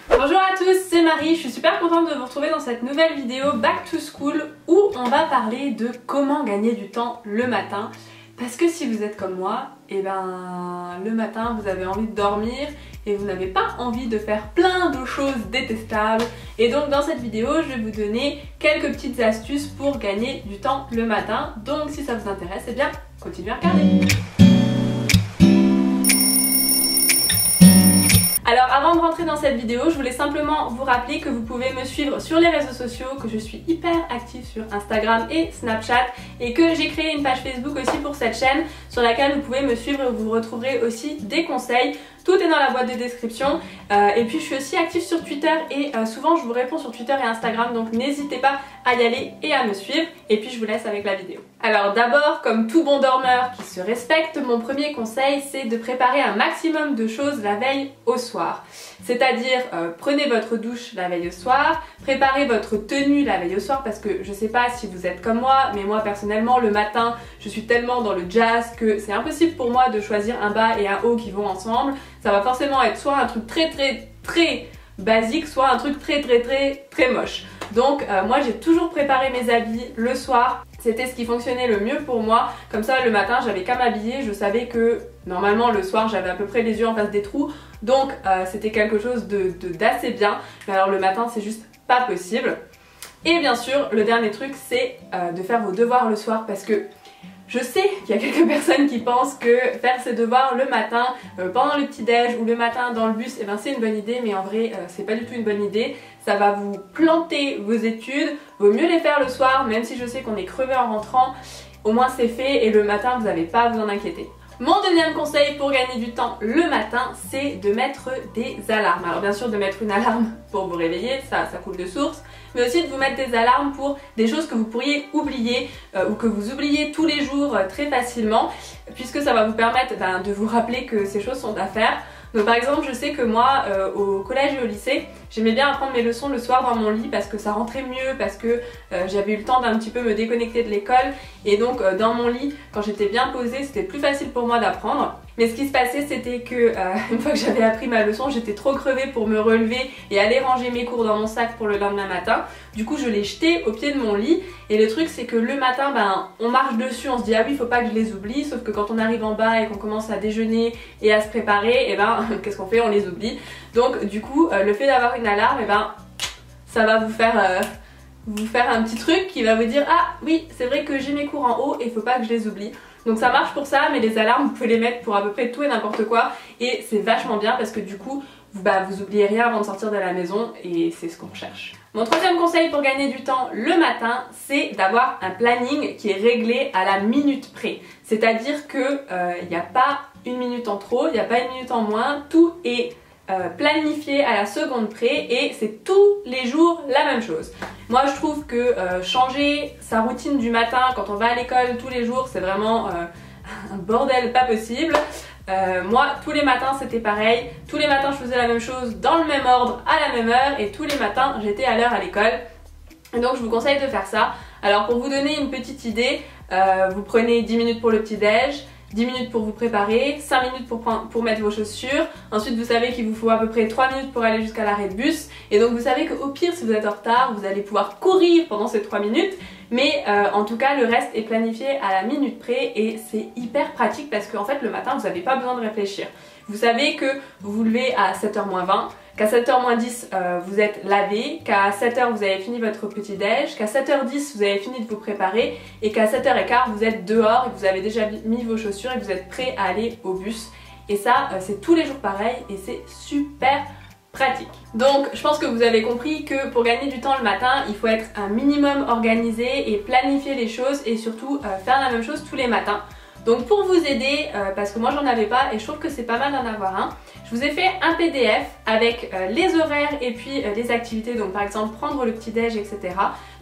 Bonjour à tous, c'est Marie, je suis super contente de vous retrouver dans cette nouvelle vidéo Back to School où on va parler de comment gagner du temps le matin. Parce que si vous êtes comme moi, et ben le matin vous avez envie de dormir et vous n'avez pas envie de faire plein de choses détestables. Et donc dans cette vidéo, je vais vous donner quelques petites astuces pour gagner du temps le matin. Donc si ça vous intéresse, eh bien continuez à regarder. Alors avant de rentrer dans cette vidéo, je voulais simplement vous rappeler que vous pouvez me suivre sur les réseaux sociaux, que je suis hyper active sur Instagram et Snapchat et que j'ai créé une page Facebook aussi pour cette chaîne sur laquelle vous pouvez me suivre et vous retrouverez aussi des conseils. Tout est dans la boîte de description et puis je suis aussi active sur Twitter et souvent je vous réponds sur Twitter et Instagram, donc n'hésitez pas à y aller et à me suivre. Et puis je vous laisse avec la vidéo. Alors d'abord, comme tout bon dormeur qui se respecte, mon premier conseil c'est de préparer un maximum de choses la veille au soir. C'est-à-dire prenez votre douche la veille au soir, préparez votre tenue la veille au soir parce que je sais pas si vous êtes comme moi, mais moi personnellement le matin je suis tellement dans le jazz que c'est impossible pour moi de choisir un bas et un haut qui vont ensemble. Ça va forcément être soit un truc très basique, soit un truc très moche. Donc moi j'ai toujours préparé mes habits le soir. C'était ce qui fonctionnait le mieux pour moi. Comme ça le matin j'avais qu'à m'habiller. Je savais que normalement le soir j'avais à peu près les yeux en face des trous. Donc c'était quelque chose d'assez bien. Mais alors le matin c'est juste pas possible. Et bien sûr le dernier truc c'est de faire vos devoirs le soir parce que je sais qu'il y a quelques personnes qui pensent que faire ses devoirs le matin, pendant le petit-déj ou le matin dans le bus, eh ben c'est une bonne idée, mais en vrai c'est pas du tout une bonne idée. Ça va vous planter vos études, vaut mieux les faire le soir, même si je sais qu'on est crevé en rentrant, au moins c'est fait et le matin vous n'avez pas à vous en inquiéter. Mon deuxième conseil pour gagner du temps le matin, c'est de mettre des alarmes. Alors bien sûr de mettre une alarme pour vous réveiller, ça coule de source, mais aussi de vous mettre des alarmes pour des choses que vous pourriez oublier ou que vous oubliez tous les jours très facilement, puisque ça va vous permettre de vous rappeler que ces choses sont à faire. Donc par exemple je sais que moi au collège et au lycée j'aimais bien apprendre mes leçons le soir dans mon lit parce que ça rentrait mieux, parce que j'avais eu le temps d'un petit peu me déconnecter de l'école et donc dans mon lit quand j'étais bien posée c'était plus facile pour moi d'apprendre. Mais ce qui se passait c'était que une fois que j'avais appris ma leçon j'étais trop crevée pour me relever et aller ranger mes cours dans mon sac pour le lendemain matin. Du coup je l'ai jeté au pied de mon lit et le truc c'est que le matin on marche dessus, on se dit ah oui faut pas que je les oublie, sauf que quand on arrive en bas et qu'on commence à déjeuner et à se préparer, et qu'est-ce qu'on fait? On les oublie. Donc du coup le fait d'avoir une alarme, ça va vous faire un petit truc qui va vous dire ah oui c'est vrai que j'ai mes cours en haut et il faut pas que je les oublie. Donc ça marche pour ça, mais les alarmes vous pouvez les mettre pour à peu près tout et n'importe quoi et c'est vachement bien parce que du coup vous oubliez rien avant de sortir de la maison et c'est ce qu'on recherche. Mon troisième conseil pour gagner du temps le matin, c'est d'avoir un planning qui est réglé à la minute près. C'est-à-dire que il n'y a pas une minute en trop, il n'y a pas une minute en moins, tout est planifié à la seconde près et c'est tous les jours la même chose. Moi je trouve que changer sa routine du matin quand on va à l'école tous les jours c'est vraiment un bordel pas possible. Moi tous les matins c'était pareil, tous les matins je faisais la même chose dans le même ordre à la même heure et tous les matins j'étais à l'heure à l'école. Donc je vous conseille de faire ça. Alors pour vous donner une petite idée, vous prenez 10 minutes pour le petit-déj, 10 minutes pour vous préparer, 5 minutes pour mettre vos chaussures. Ensuite vous savez qu'il vous faut à peu près 3 minutes pour aller jusqu'à l'arrêt de bus. Et donc vous savez qu'au pire si vous êtes en retard, vous allez pouvoir courir pendant ces 3 minutes. Mais en tout cas le reste est planifié à la minute près et c'est hyper pratique parce qu'en fait le matin vous n'avez pas besoin de réfléchir. Vous savez que vous vous levez à 7h-20, qu'à 7h-10 vous êtes lavé, qu'à 7h vous avez fini votre petit déj, qu'à 7h10 vous avez fini de vous préparer et qu'à 7h15 vous êtes dehors et que vous avez déjà mis vos chaussures et que vous êtes prêt à aller au bus. Et ça c'est tous les jours pareil et c'est super pratique. Donc je pense que vous avez compris que pour gagner du temps le matin il faut être un minimum organisé et planifier les choses et surtout faire la même chose tous les matins. Donc pour vous aider, parce que moi j'en avais pas et je trouve que c'est pas mal d'en avoir un, je vous ai fait un PDF avec les horaires et puis les activités, donc par exemple prendre le petit déj etc.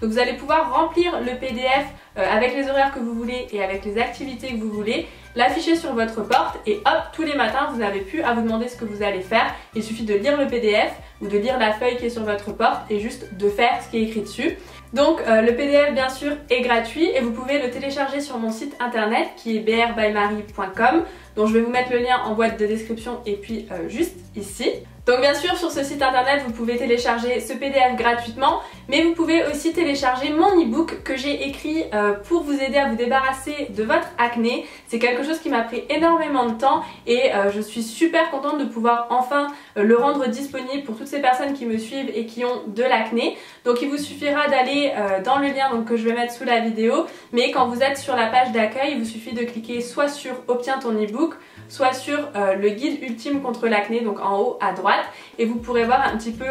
Donc vous allez pouvoir remplir le PDF avec les horaires que vous voulez et avec les activités que vous voulez, l'afficher sur votre porte et hop, tous les matins vous n'avez plus à vous demander ce que vous allez faire. Il suffit de lire le PDF ou de lire la feuille qui est sur votre porte et juste de faire ce qui est écrit dessus. Donc le PDF bien sûr est gratuit et vous pouvez le télécharger sur mon site internet qui est brbymarie.com, dont je vais vous mettre le lien en boîte de description et puis juste ici. Donc bien sûr sur ce site internet vous pouvez télécharger ce PDF gratuitement, mais vous pouvez aussi télécharger mon e-book que j'ai écrit pour vous aider à vous débarrasser de votre acné. C'est quelque chose qui m'a pris énormément de temps et je suis super contente de pouvoir enfin le rendre disponible pour toutes ces personnes qui me suivent et qui ont de l'acné. Donc il vous suffira d'aller dans le lien donc, que je vais mettre sous la vidéo, mais quand vous êtes sur la page d'accueil, il vous suffit de cliquer soit sur Obtiens ton e-book, soit sur le guide ultime contre l'acné, donc en haut à droite, et vous pourrez voir un petit peu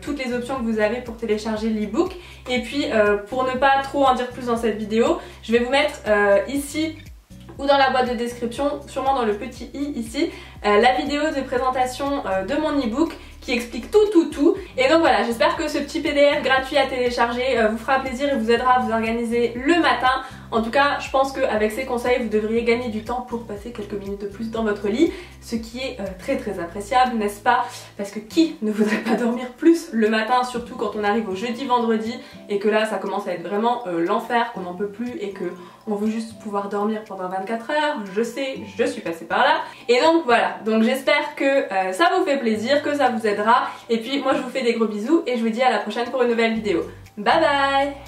toutes les options que vous avez pour télécharger l'e-book. Et puis pour ne pas trop en dire plus dans cette vidéo, je vais vous mettre ici ou dans la boîte de description, sûrement dans le petit i ici, la vidéo de présentation de mon e-book qui explique tout. Et donc voilà, j'espère que ce petit PDF gratuit à télécharger vous fera plaisir et vous aidera à vous organiser le matin. En tout cas, je pense qu'avec ces conseils, vous devriez gagner du temps pour passer quelques minutes de plus dans votre lit, ce qui est très appréciable, n'est-ce pas? Parce que qui ne voudrait pas dormir plus le matin, surtout quand on arrive au jeudi, vendredi, et que là, ça commence à être vraiment l'enfer, qu'on n'en peut plus et que on veut juste pouvoir dormir pendant 24 heures. Je sais, je suis passée par là. Et donc voilà, donc j'espère que ça vous fait plaisir, que ça vous aidera. Et puis moi, je vous fais des gros bisous et je vous dis à la prochaine pour une nouvelle vidéo. Bye bye!